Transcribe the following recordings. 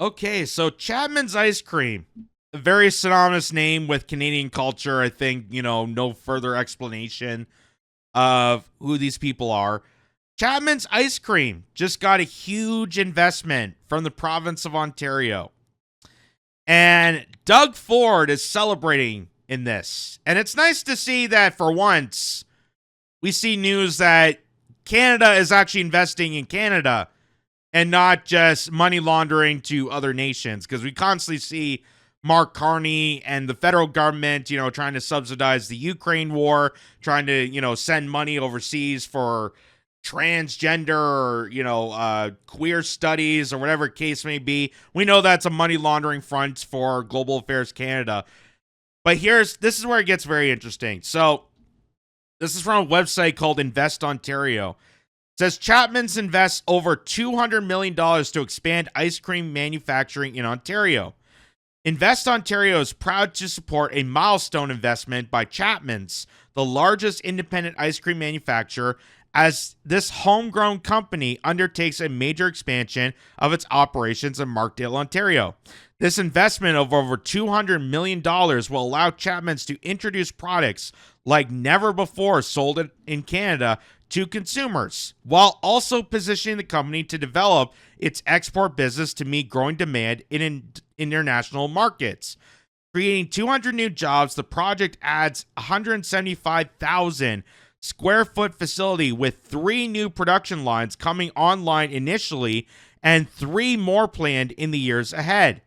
Okay, so Chapman's ice cream, a very synonymous name with Canadian culture. I think, no further explanation of who these people are. Chapman's ice cream just got a huge investment from the province of Ontario. And Doug Ford is celebrating in this. And it's nice to see that for once we see news that Canada is actually investing in Canada and not just money laundering to other nations, because we constantly see Mark Carney and the federal government, trying to subsidize the Ukraine war, trying to, send money overseas for transgender or, queer studies or whatever case may be. We know that's a money laundering front for Global Affairs Canada. But this is where it gets very interesting. So this is from a website called Invest Ontario. It says Chapman's invests over $200 million to expand ice cream manufacturing in Ontario. Invest Ontario is proud to support a milestone investment by Chapman's, the largest independent ice cream manufacturer, as this homegrown company undertakes a major expansion of its operations in Markdale, Ontario. This investment of over $200 million will allow Chapman's to introduce products like never before sold in Canada to consumers, while also positioning the company to develop its export business to meet growing demand in international markets. Creating 200 new jobs, the project adds 175,000 square foot facility with 3 new production lines coming online initially and 3 more planned in the years ahead.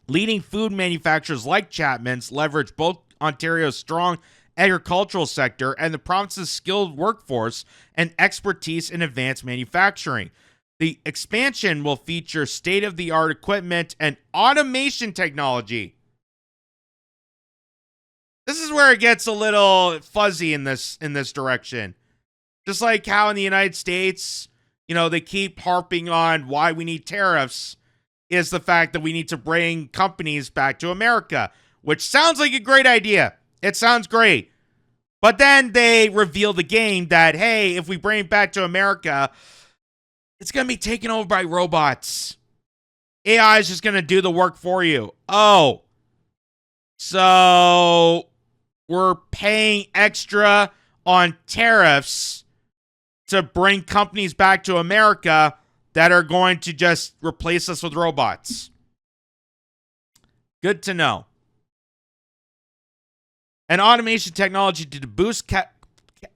Leading food manufacturers like Chapman's leverage both Ontario's strong agricultural sector and the province's skilled workforce and expertise in advanced manufacturing. The expansion will feature state-of-the-art equipment and automation technology. This is where it gets a little fuzzy in this direction. Just like how in the United States, they keep harping on why we need tariffs, is the fact that we need to bring companies back to America, which sounds like a great idea. It sounds great. But then they reveal the game that, hey, if we bring it back to America, it's going to be taken over by robots. AI is just going to do the work for you. Oh, so we're paying extra on tariffs to bring companies back to America that are going to just replace us with robots. Good to know. And automation technology to boost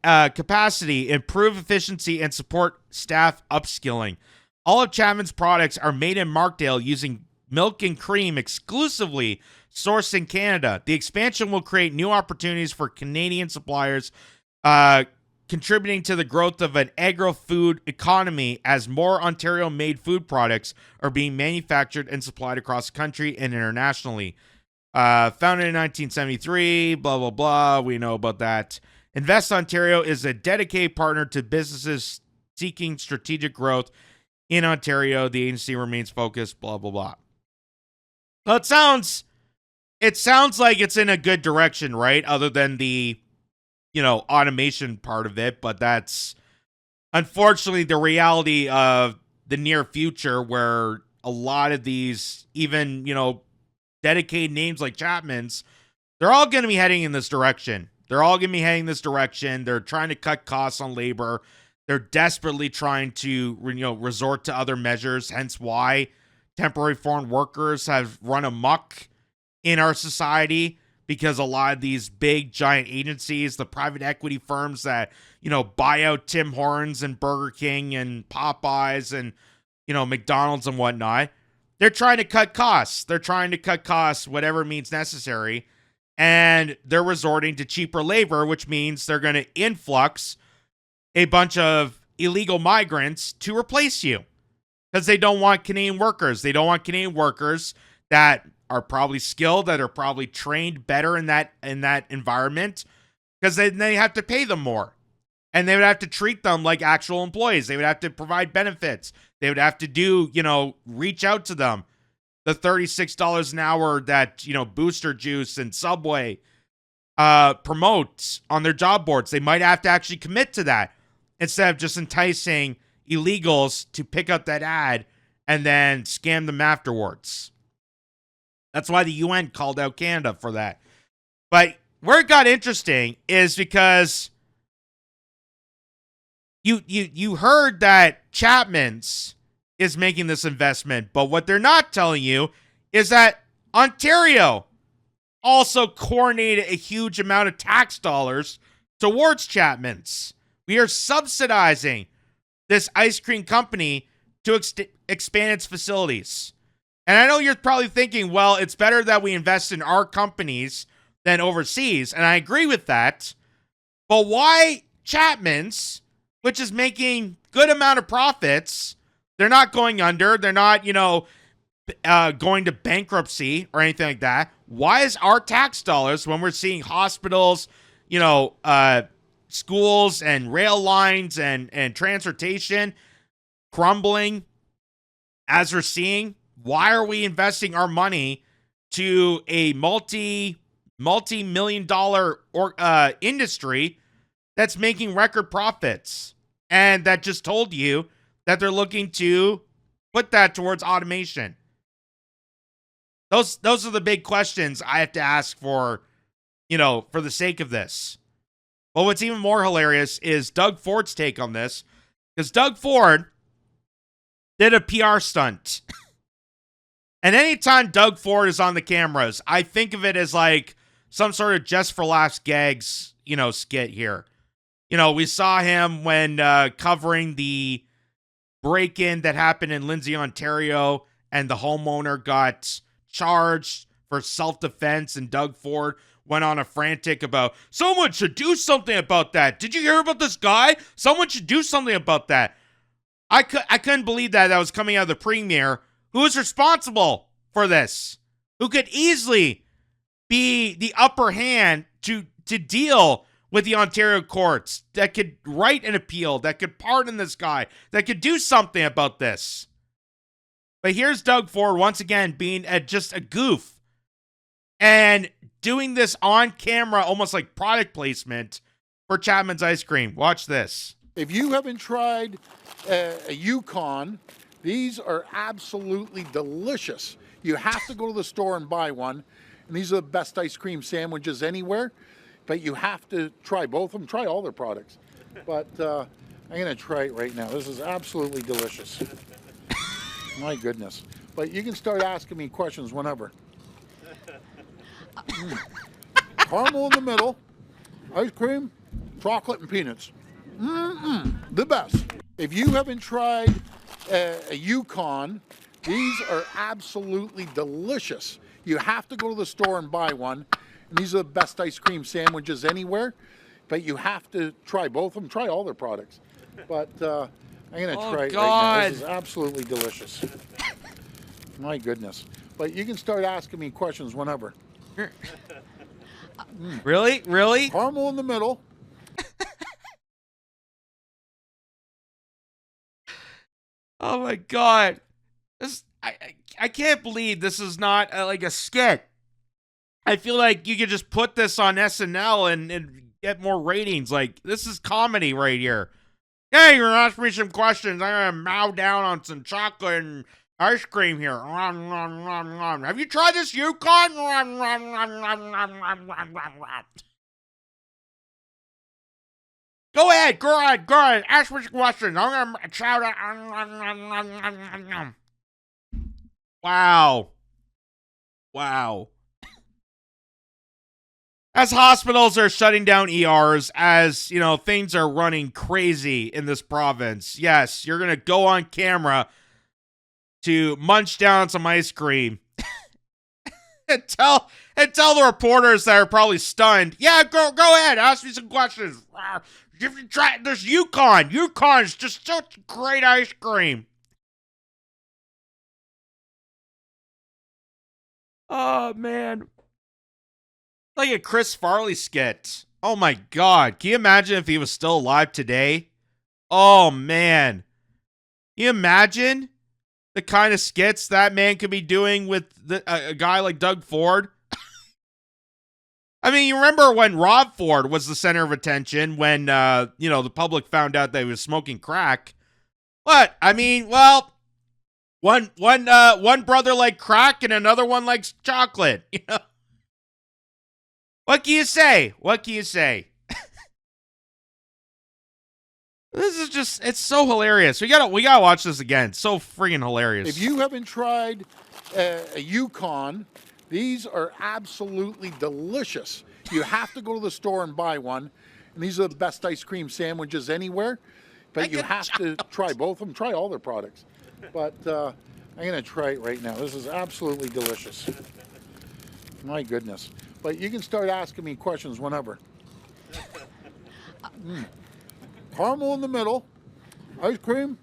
capacity, improve efficiency, and support staff upskilling. All of Chapman's products are made in Markdale using milk and cream exclusively sourced in Canada. The expansion will create new opportunities for Canadian suppliers, contributing to the growth of an agro-food economy as more Ontario-made food products are being manufactured and supplied across the country and internationally. Founded in 1973, blah, blah, blah. We know about that. Invest Ontario is a dedicated partner to businesses seeking strategic growth in Ontario. The agency remains focused, blah, blah, blah. Well, it sounds like it's in a good direction, right? Other than the, automation part of it. But that's unfortunately the reality of the near future, where a lot of these, even, dedicated names like Chapman's, they're all going to be heading in this direction. They're trying to cut costs on labor. They're desperately trying to, resort to other measures, hence why temporary foreign workers have run amok in our society, because a lot of these big, giant agencies, the private equity firms that, buy out Tim Hortons and Burger King and Popeyes and, McDonald's and whatnot, they're trying to cut costs. Whatever means necessary. And they're resorting to cheaper labor, which means they're going to influx a bunch of illegal migrants to replace you, because they don't want Canadian workers. They don't want Canadian workers that are probably skilled, that are probably trained better in that environment, because they have to pay them more. And they would have to treat them like actual employees. They would have to provide benefits. They would have to do, reach out to them. The $36 an hour that, Booster Juice and Subway promote on their job boards. They might have to actually commit to that instead of just enticing illegals to pick up that ad and then scam them afterwards. That's why the UN called out Canada for that. But where it got interesting is because you heard that Chapman's is making this investment, but what they're not telling you is that Ontario also coordinated a huge amount of tax dollars towards Chapman's. We are subsidizing this ice cream company to expand its facilities. And I know you're probably thinking, well, it's better that we invest in our companies than overseas. And I agree with that. But why Chapman's, which is making good amount of profits, they're not going under, they're not, going to bankruptcy or anything like that. Why is our tax dollars, when we're seeing hospitals, schools and rail lines and transportation crumbling as we're seeing, why are we investing our money to a multi-million dollar industry that's making record profits and that just told you that they're looking to put that towards automation? Those are the big questions I have to ask for the sake of this. But what's even more hilarious is Doug Ford's take on this, because Doug Ford did a PR stunt. And anytime Doug Ford is on the cameras, I think of it as like some sort of just for laughs gags, skit here. We saw him when covering the break-in that happened in Lindsay, Ontario, and the homeowner got charged for self-defense, and Doug Ford went on a frantic about, someone should do something about that. Did you hear about this guy? Someone should do something about that. I couldn't believe that was coming out of the premier. Who is responsible for this? Who could easily be the upper hand to deal with the Ontario courts, that could write an appeal, that could pardon this guy, that could do something about this. But here's Doug Ford once again being just a goof and doing this on camera, almost like product placement for Chapman's ice cream. Watch this. If you haven't tried a Yukon, these are absolutely delicious. You have to go to the store and buy one. And these are the best ice cream sandwiches anywhere. But you have to try both of them. Try all their products. But I'm going to try it right now. This is absolutely delicious. My goodness. But you can start asking me questions whenever. Caramel in the middle, ice cream, chocolate and peanuts. The best. If you haven't tried a Yukon, these are absolutely delicious. You have to go to the store and buy one. And these are the best ice cream sandwiches anywhere. But you have to try both of them. Try all their products. But I'm going to try it right now. This is absolutely delicious. My goodness. But you can start asking me questions whenever. Really? Caramel in the middle. Oh my God. I can't believe this is not like a skit. I feel like you could just put this on SNL and get more ratings. Like, this is comedy right here. Hey, you're asking me some questions. I'm going to mow down on some chocolate and ice cream here. Have you tried this Yukon? Go ahead. Ask me some questions. I'm going to shout out. Wow. As hospitals are shutting down ERs, as, things are running crazy in this province, yes, you're going to go on camera to munch down some ice cream and tell the reporters that are probably stunned, yeah, go ahead, ask me some questions. If you try, there's Yukon. Yukon is just such great ice cream. Oh, man. Like a Chris Farley skit. Oh my God. Can you imagine if he was still alive today? Oh man. Can you imagine the kind of skits that man could be doing with a guy like Doug Ford? I mean, you remember when Rob Ford was the center of attention when, the public found out that he was smoking crack? But, I mean, well, One brother like crack and another one likes chocolate. You know? What can you say? What can you say? This is just, it's so hilarious. We gotta watch this again. It's so freaking hilarious. If you haven't tried a Yukon, these are absolutely delicious. You have to go to the store and buy one. And these are the best ice cream sandwiches anywhere. But you have to try both of them. Try all their products. But I'm going to try it right now. This is absolutely delicious. My goodness. But you can start asking me questions whenever. Caramel in the middle, ice cream,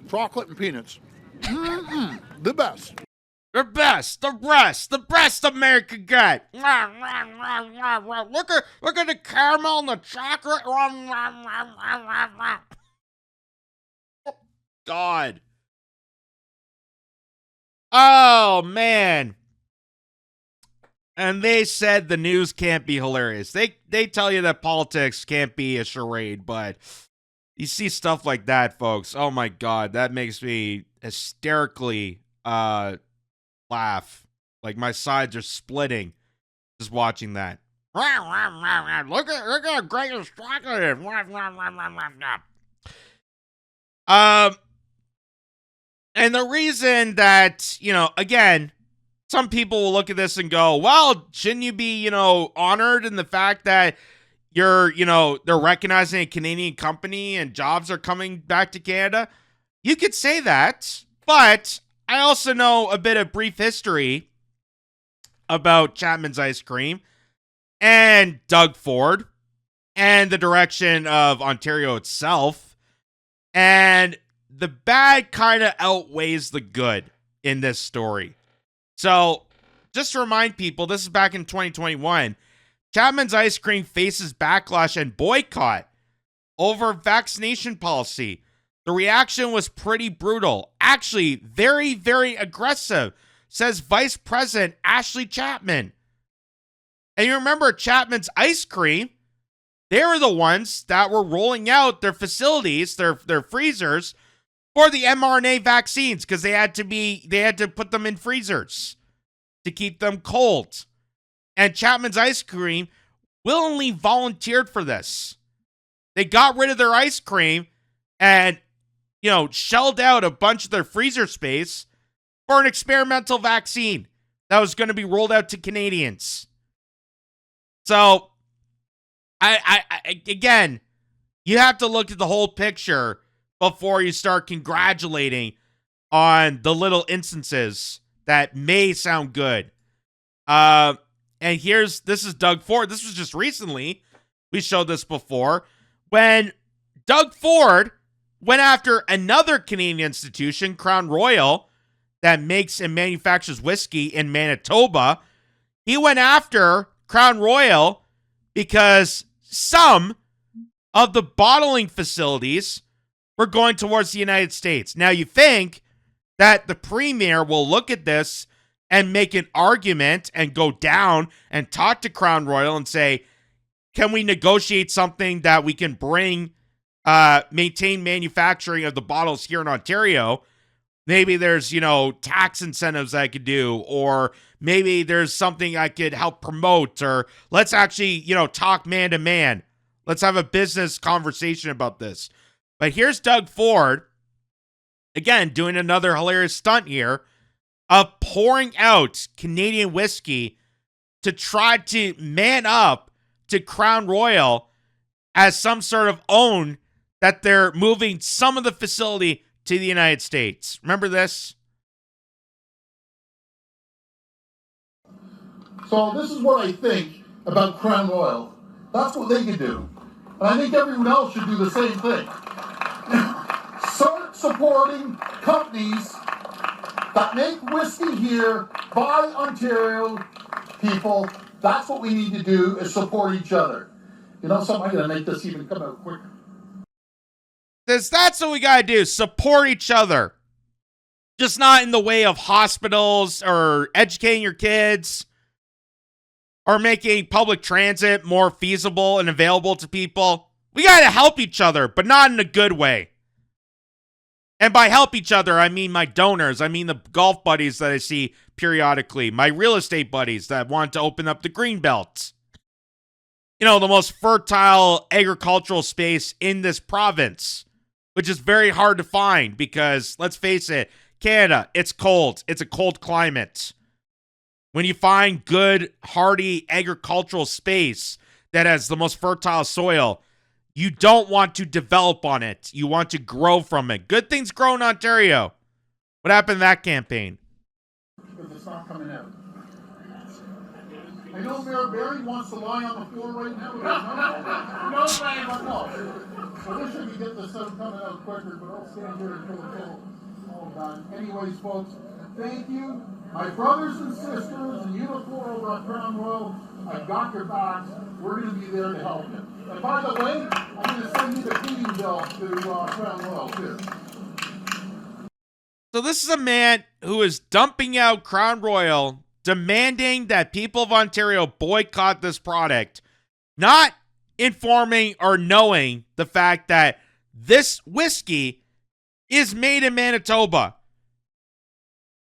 chocolate, and peanuts. The best. The best, the best America got. Look at the caramel and the chocolate. God. Oh, man. And they said the news can't be hilarious. They tell you that politics can't be a charade, but you see stuff like that, folks. Oh, my God. That makes me hysterically laugh. Like my sides are splitting just watching that. Look at how great this chocolate is. And the reason that, again, some people will look at this and go, well, shouldn't you be, honored in the fact that they're recognizing a Canadian company and jobs are coming back to Canada? You could say that, but I also know a bit of brief history about Chapman's Ice Cream and Doug Ford and the direction of Ontario itself. And the bad kind of outweighs the good in this story. So just to remind people, this is back in 2021. Chapman's Ice Cream faces backlash and boycott over vaccination policy. The reaction was pretty brutal. Actually, very, very aggressive, says Vice President Ashley Chapman. And you remember Chapman's Ice Cream, they were the ones that were rolling out their facilities, their freezers, for the mRNA vaccines because they had to put them in freezers to keep them cold. And Chapman's Ice Cream willingly volunteered for this. They got rid of their ice cream and, shelled out a bunch of their freezer space for an experimental vaccine that was going to be rolled out to Canadians. So, I again, you have to look at the whole picture before you start congratulating on the little instances that may sound good. And this is Doug Ford. This was just recently. We showed this before. When Doug Ford went after another Canadian institution, Crown Royal, that makes and manufactures whiskey in Manitoba. He went after Crown Royal because some of the bottling facilities were going towards the United States. Now, you think that the premier will look at this and make an argument and go down and talk to Crown Royal and say, can we negotiate something that we can bring, maintain manufacturing of the bottles here in Ontario? Maybe there's, tax incentives I could do, or maybe there's something I could help promote, or let's actually, talk man to man. Let's have a business conversation about this. But here's Doug Ford, again, doing another hilarious stunt here of pouring out Canadian whiskey to try to man up to Crown Royal as some sort of own that they're moving some of the facility to the United States. Remember this? So this is what I think about Crown Royal. That's what they can do. And I think everyone else should do the same thing. Start supporting companies that make whiskey here by Ontario people. That's what we need to do, is support each other. You know something? I'm going to make this even come out quicker. That's what we got to do. Support each other. Just not in the way of hospitals or educating your kids or making public transit more feasible and available to people. We got to help each other, but not in a good way. And by help each other, I mean my donors. I mean the golf buddies that I see periodically. My real estate buddies that want to open up the green belt. You know, the most fertile agricultural space in this province, which is very hard to find because, let's face it, Canada, it's cold. It's a cold climate. When you find good, hardy agricultural space that has the most fertile soil, you don't want to develop on it. You want to grow from it. Good things grow in Ontario. What happened in that campaign? Because it's not coming out. I know Mayor Barry wants to lie on the floor right now. No, I wish I could get this out coming out quicker, but I'll stand here until it's all done. Anyways, folks, thank you. My brothers and sisters and you four over at Crown Royal, I've got your backs. We're going to be there to help you. And by the way, I'm going to send you the cleaning bill to Crown Royal too. So this is a man who is dumping out Crown Royal, demanding that people of Ontario boycott this product, not informing or knowing the fact that this whiskey is made in Manitoba.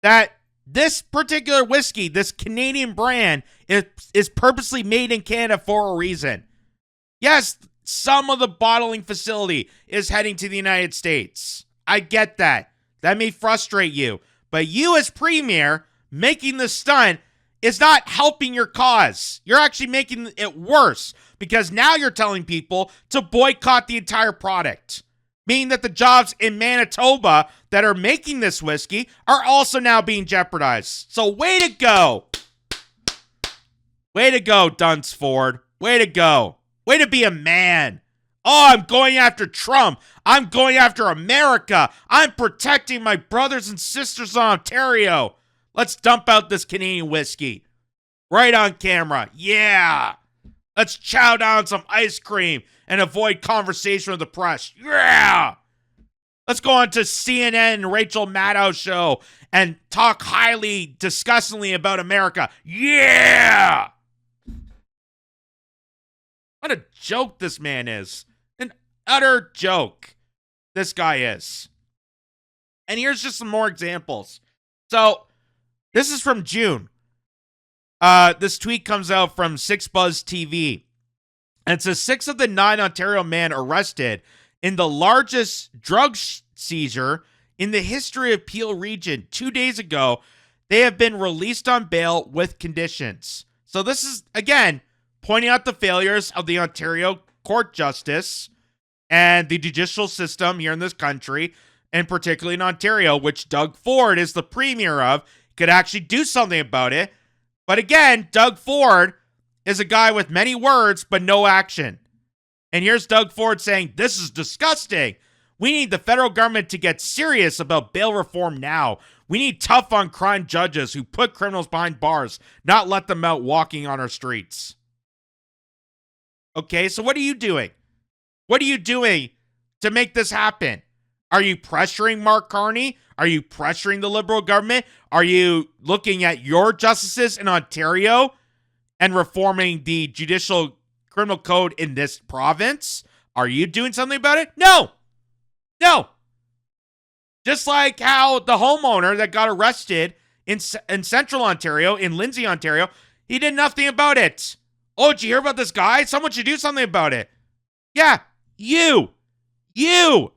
That this particular whiskey, this Canadian brand, is purposely made in Canada for a reason. Yes, some of the bottling facility is heading to the United States. I get that. That may frustrate you. But you as premier making this stunt is not helping your cause. You're actually making it worse because now you're telling people to boycott the entire product. Meaning that the jobs in Manitoba that are making this whiskey are also now being jeopardized. So way to go. Way to go, Dunsford. Way to go. Way to be a man. Oh, I'm going after Trump. I'm going after America. I'm protecting my brothers and sisters in Ontario. Let's dump out this Canadian whiskey. Right on camera. Yeah. Let's chow down some ice cream and avoid conversation with the press. Yeah. Let's go on to CNN and Rachel Maddow show and talk highly, disgustingly about America. Yeah. What a joke this man is. An utter joke this guy is. And here's just some more examples. So, this is from June. This tweet comes out from 6Buzz TV. And it says 6 of the 9 Ontario men arrested in the largest drug seizure in the history of Peel Region 2 days ago, they have been released on bail with conditions. So this is, again, pointing out the failures of the Ontario court justice and the judicial system here in this country, and particularly in Ontario, which Doug Ford is the premier of, could actually do something about it. But again, Doug Ford is a guy with many words, but no action. And here's Doug Ford saying, this is disgusting. We need the federal government to get serious about bail reform now. We need tough on crime judges who put criminals behind bars, not let them out walking on our streets. Okay, so what are you doing? What are you doing to make this happen? Are you pressuring Mark Carney? Are you pressuring the Liberal government? Are you looking at your justices in Ontario and reforming the judicial criminal code in this province? Are you doing something about it? No. No. Just like how the homeowner that got arrested in Central Ontario, in Lindsay, Ontario, he did nothing about it. Oh, did you hear about this guy? Someone should do something about it. Yeah, you. You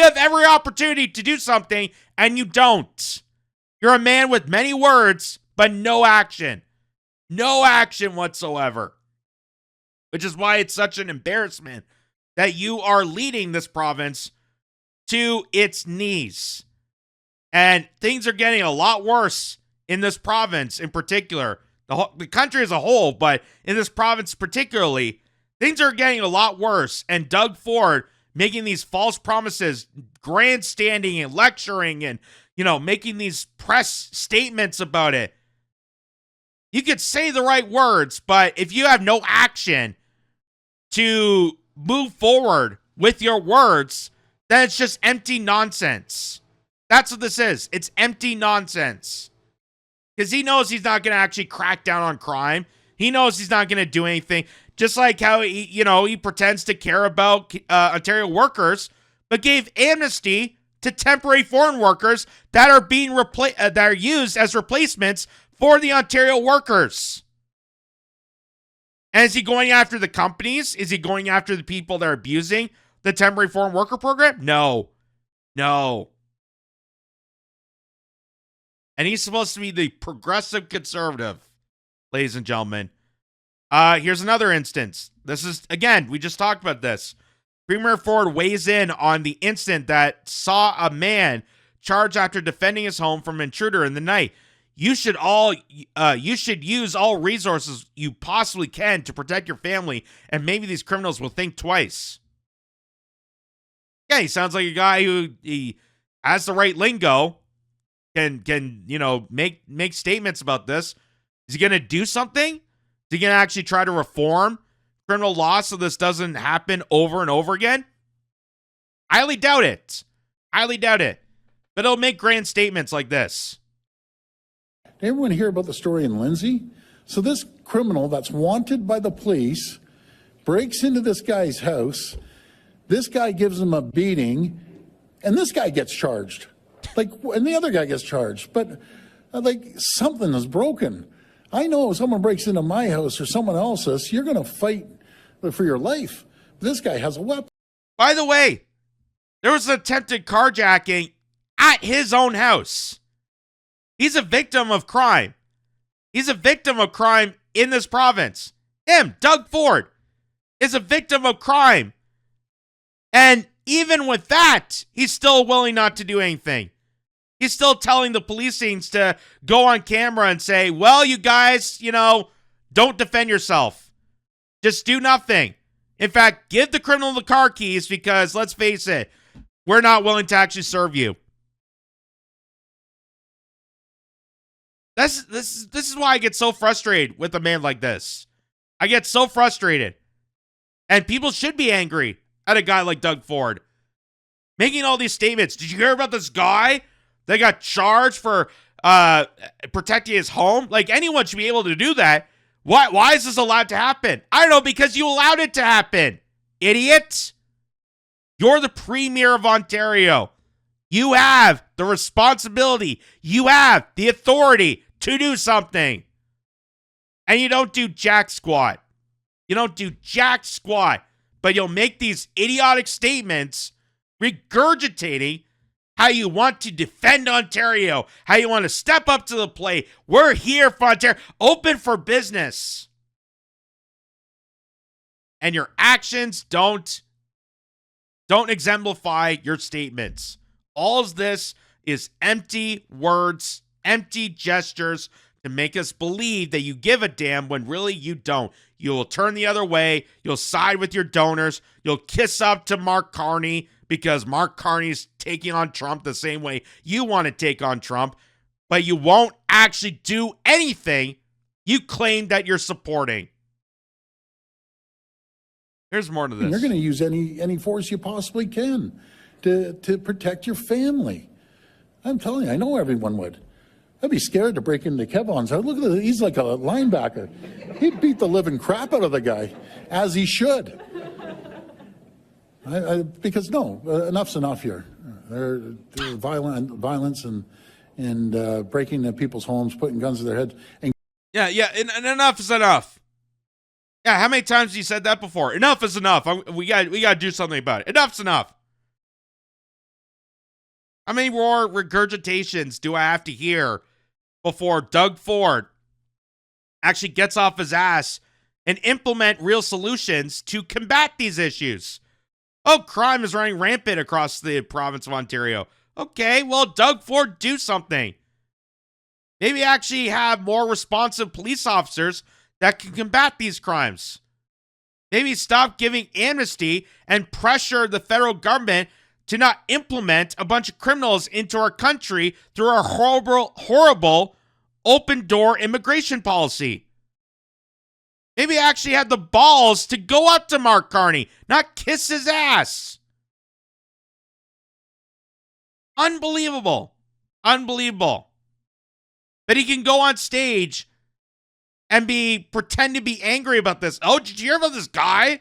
have every opportunity to do something, and you don't. You're a man with many words, but no action. No action whatsoever. Which is why it's such an embarrassment that you are leading this province to its knees. And things are getting a lot worse in this province in particular. The country as a whole, but in this province particularly, things are getting a lot worse. And Doug Ford making these false promises, grandstanding and lecturing and, making these press statements about it. You could say the right words, but if you have no action to move forward with your words, then it's just empty nonsense. That's what this is. It's empty nonsense. Because he knows he's not going to actually crack down on crime. He knows he's not going to do anything. Just like how he pretends to care about Ontario workers, but gave amnesty to temporary foreign workers that are being that are used as replacements for the Ontario workers. And is he going after the companies? Is he going after the people that are abusing the temporary foreign worker program? No. And he's supposed to be the progressive conservative, ladies and gentlemen. Here's another instance. This is, again, we just talked about this. Premier Ford weighs in on the incident that saw a man charged after defending his home from an intruder in the night. You should use all resources you possibly can to protect your family, and maybe these criminals will think twice. Yeah, he sounds like a guy who he has the right lingo, can make statements about this. Is he going to do something? Is he going to actually try to reform criminal law so this doesn't happen over and over again? Highly doubt it. But he'll make grand statements like this. Did everyone hear about the story in Lindsay? So this criminal that's wanted by the police breaks into this guy's house. This guy gives him a beating, and this guy gets charged. And the other guy gets charged. But something is broken. I know if someone breaks into my house or someone else's, you're going to fight for your life. This guy has a weapon. By the way, there was an attempted carjacking at his own house. He's a victim of crime. He's a victim of crime in this province. Him, Doug Ford, is a victim of crime. And even with that, he's still willing not to do anything. He's still telling the police scenes to go on camera and say, well, you guys, don't defend yourself. Just do nothing. In fact, give the criminal the car keys because, let's face it, we're not willing to actually serve you. This is why I get so frustrated with a man like this. I get so frustrated. And people should be angry at a guy like Doug Ford making all these statements. Did you hear about this guy that got charged for protecting his home? Like, anyone should be able to do that. Why is this allowed to happen? I don't know, because you allowed it to happen, idiot. You're the Premier of Ontario. You have the responsibility. You have the authority to do something. And you don't do jack squat. But you'll make these idiotic statements regurgitating how you want to defend Ontario, how you want to step up to the plate. We're here for Ontario, open for business. And your actions don't exemplify your statements. All of this is empty words, empty gestures to make us believe that you give a damn when really you don't. You will turn the other way. You'll side with your donors. You'll kiss up to Mark Carney because Mark Carney's taking on Trump the same way you want to take on Trump, but you won't actually do anything you claim that you're supporting. Here's more to this. You're going to use any force you possibly can to protect your family. I'm telling you, I know everyone would. I'd be scared to break into Kevin's house. Look at this. He's like a linebacker. He'd beat the living crap out of the guy, as he should. Because enough's enough here. There's violence and breaking into people's homes, putting guns to their head. And and enough is enough. Yeah, how many times have you said that before? Enough is enough. We got to do something about it. Enough's enough. How many more regurgitations do I have to hear before Doug Ford actually gets off his ass and implement real solutions to combat these issues? Oh, crime is running rampant across the province of Ontario. Okay, well, Doug Ford, do something. Maybe actually have more responsive police officers that can combat these crimes. Maybe stop giving amnesty and pressure the federal government to not implement a bunch of criminals into our country through our horrible open-door immigration policy. Maybe actually had the balls to go up to Mark Carney, not kiss his ass. Unbelievable. But he can go on stage and pretend to be angry about this. Oh, did you hear about this guy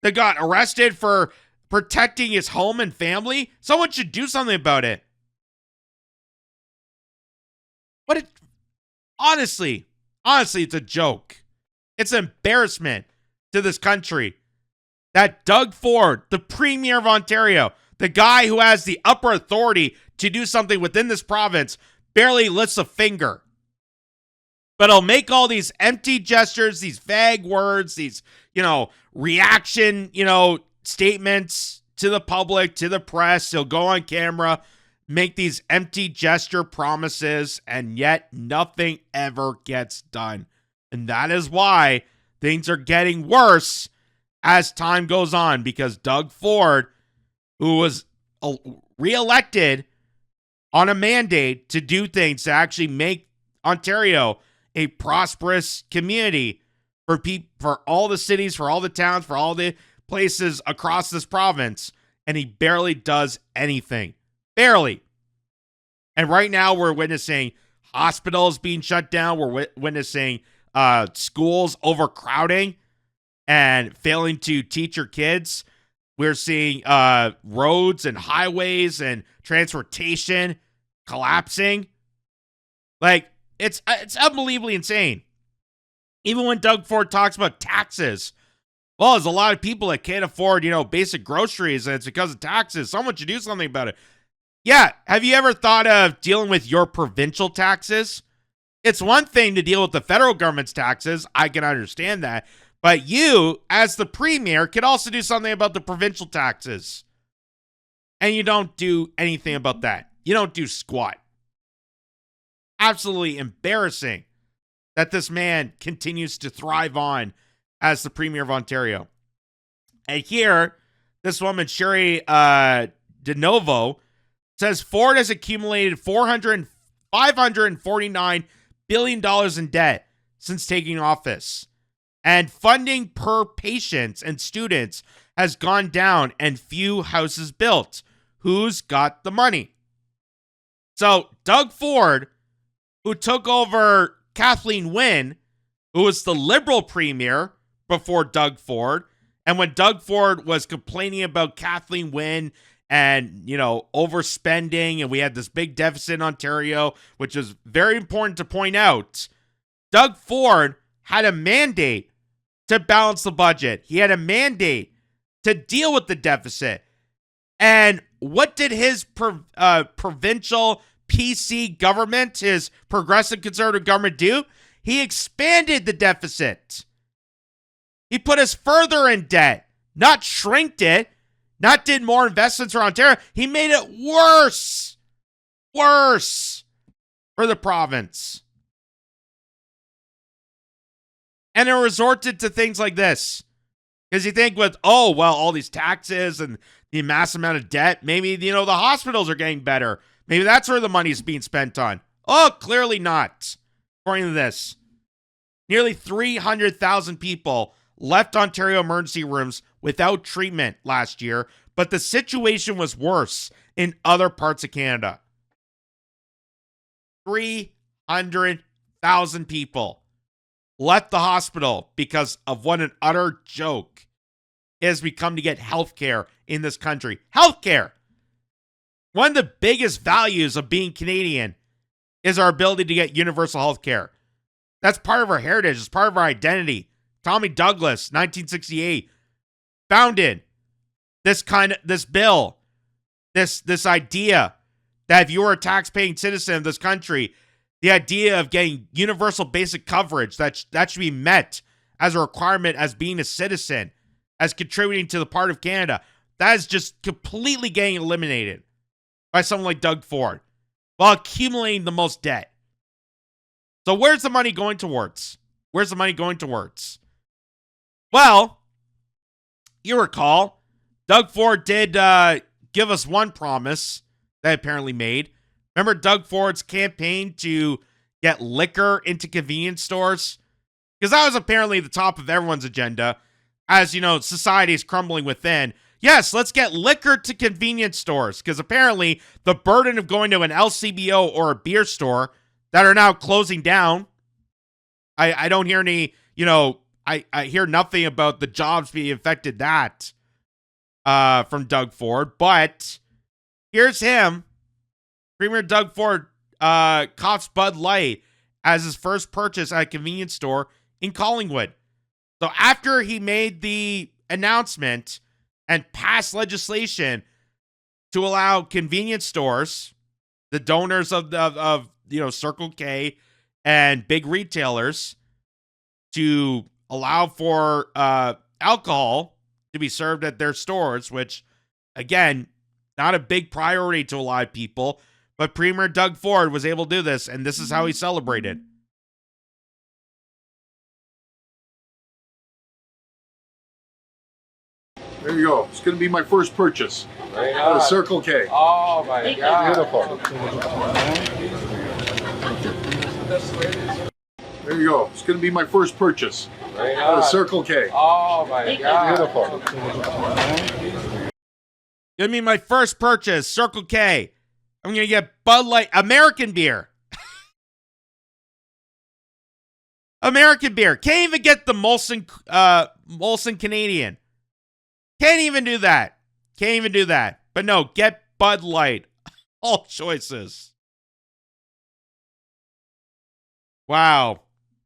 that got arrested for protecting his home and family. Someone should do something about it. Honestly, it's a joke. It's an embarrassment to this country that Doug Ford, the Premier of Ontario, the guy who has the upper authority to do something within this province, barely lifts a finger. But he'll make all these empty gestures, these vague words, these, reaction, statements to the public, to the press. He'll go on camera, make these empty gesture promises, and yet nothing ever gets done. And that is why things are getting worse as time goes on, because Doug Ford, who was reelected on a mandate to do things to actually make Ontario a prosperous community for all the cities, for all the towns, for all the places across this province, and he barely does anything. Barely. And right now we're witnessing hospitals being shut down. We're witnessing schools overcrowding and failing to teach your kids. We're seeing roads and highways and transportation collapsing. Like, it's unbelievably insane. Even when Doug Ford talks about taxes, well, there's a lot of people that can't afford, basic groceries, and it's because of taxes. Someone should do something about it. Yeah, have you ever thought of dealing with your provincial taxes? It's one thing to deal with the federal government's taxes. I can understand that. But you, as the Premier, could also do something about the provincial taxes. And you don't do anything about that. You don't do squat. Absolutely embarrassing that this man continues to thrive on as the Premier of Ontario. And here, this woman, Sherry DeNovo, says Ford has accumulated $549 billion in debt since taking office. And funding per patient and students has gone down and few houses built. Who's got the money? So Doug Ford, who took over Kathleen Wynne, who was the Liberal Premier before Doug Ford, and when Doug Ford was complaining about Kathleen Wynne and, overspending, and we had this big deficit in Ontario, which is very important to point out, Doug Ford had a mandate to balance the budget. He had a mandate to deal with the deficit. And what did his provincial PC government, his progressive conservative government, do? He expanded the deficit. He put us further in debt, not shrinked it, not did more investments for Ontario. He made it worse for the province. And it resorted to things like this. Because you think with, all these taxes and the massive amount of debt, maybe, the hospitals are getting better. Maybe that's where the money's being spent on. Oh, clearly not. According to this, nearly 300,000 people left Ontario emergency rooms without treatment last year, but the situation was worse in other parts of Canada. 300,000 people left the hospital because of what an utter joke it has become to get healthcare in this country. Healthcare! One of the biggest values of being Canadian is our ability to get universal healthcare. That's part of our heritage. It's part of our identity. Tommy Douglas, 1968, founded this bill, this idea that if you were a tax-paying citizen of this country, the idea of getting universal basic coverage that should be met as a requirement as being a citizen, as contributing to the part of Canada, that is just completely getting eliminated by someone like Doug Ford while accumulating the most debt. So where's the money going towards? Well, you recall, Doug Ford did give us one promise that he apparently made. Remember Doug Ford's campaign to get liquor into convenience stores? Because that was apparently the top of everyone's agenda. As, society is crumbling within. Yes, let's get liquor to convenience stores. Because apparently the burden of going to an LCBO or a beer store that are now closing down. I don't hear any, I hear nothing about the jobs being affected that. from Doug Ford. But here's him. Premier Doug Ford cops Bud Light as his first purchase at a convenience store in Collingwood. So after he made the announcement and passed legislation to allow convenience stores, the donors of Circle K and big retailers, to allow for alcohol to be served at their stores, which, again, not a big priority to a lot of people, but Premier Doug Ford was able to do this, and this is how he celebrated. There you go. It's going to be my first purchase. At a Circle K. Oh my God. Beautiful. There you go. It's going to be my first purchase. At a Circle K. Oh my God. Beautiful. Gonna be my first purchase, Circle K. I'm gonna get Bud Light, American beer. American beer. Can't even get the Molson Canadian. Can't even do that. Can't even do that. But no, get Bud Light. All choices. Wow.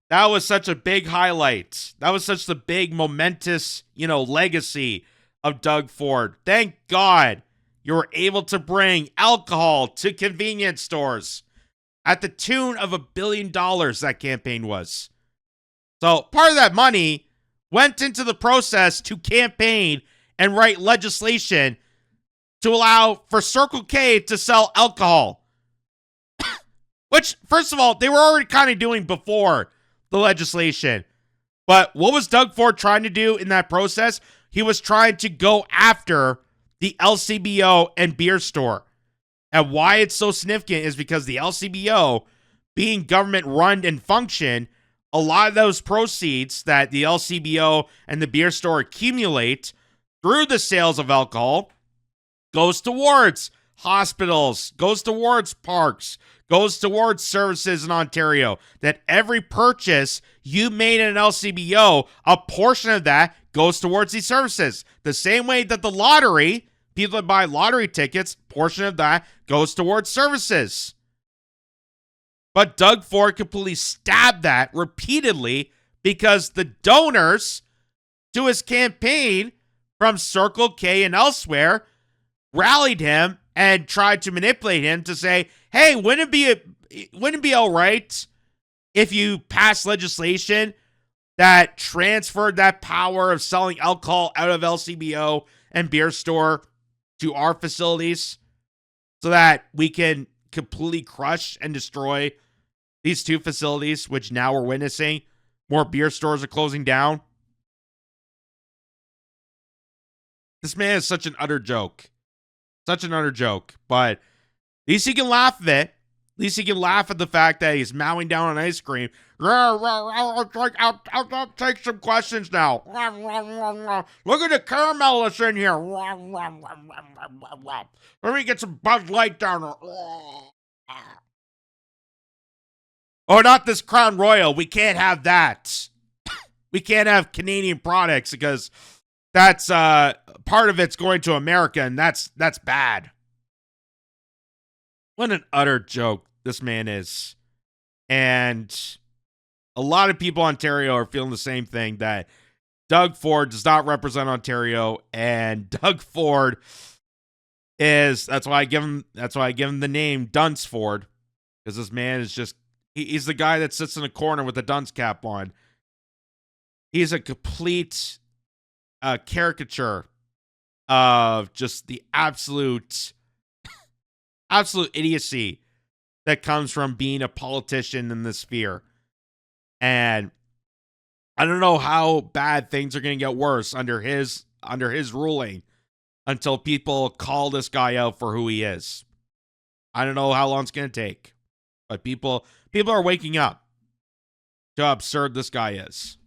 That was such a big highlight. That was such the big momentous, legacy of Doug Ford. Thank God you were able to bring alcohol to convenience stores at the tune of $1 billion that campaign was. So part of that money went into the process to campaign and write legislation to allow for Circle K to sell alcohol. Which, first of all, they were already kind of doing before the legislation. But what was Doug Ford trying to do in that process? He was trying to go after the LCBO and beer store. And why it's so significant is because the LCBO, being government run and function, a lot of those proceeds that the LCBO and the beer store accumulate through the sales of alcohol goes towards hospitals, goes towards parks, goes towards services in Ontario. That every purchase you made in an LCBO, a portion of that goes towards these services. The same way that the lottery, people that buy lottery tickets, portion of that goes towards services. But Doug Ford completely stabbed that repeatedly because the donors to his campaign from Circle K and elsewhere rallied him and tried to manipulate him to say, hey, wouldn't it be all right if you passed legislation that transferred that power of selling alcohol out of LCBO and beer store to our facilities so that we can completely crush and destroy these two facilities, which now we're witnessing more beer stores are closing down? This man is such an utter joke. Such an utter joke. But at least he can laugh at it. At least he can laugh at the fact that he's mowing down on ice cream. I'll take some questions now. Look at the caramel that's in here. Let me get some Bud Light down there. Oh, not this Crown Royal. We can't have that. We can't have Canadian products because that's part of it's going to America, and that's bad. What an utter joke this man is. And a lot of people in Ontario are feeling the same thing, that Doug Ford does not represent Ontario, and Doug Ford that's why I give him the name Dunce Ford, because this man is just, he's the guy that sits in a corner with a dunce cap on. He's a complete caricature of just the absolute idiocy that comes from being a politician in this sphere. And I don't know how bad things are going to get worse under his ruling until people call this guy out for who he is. I don't know how long it's going to take, but people are waking up to how absurd this guy is.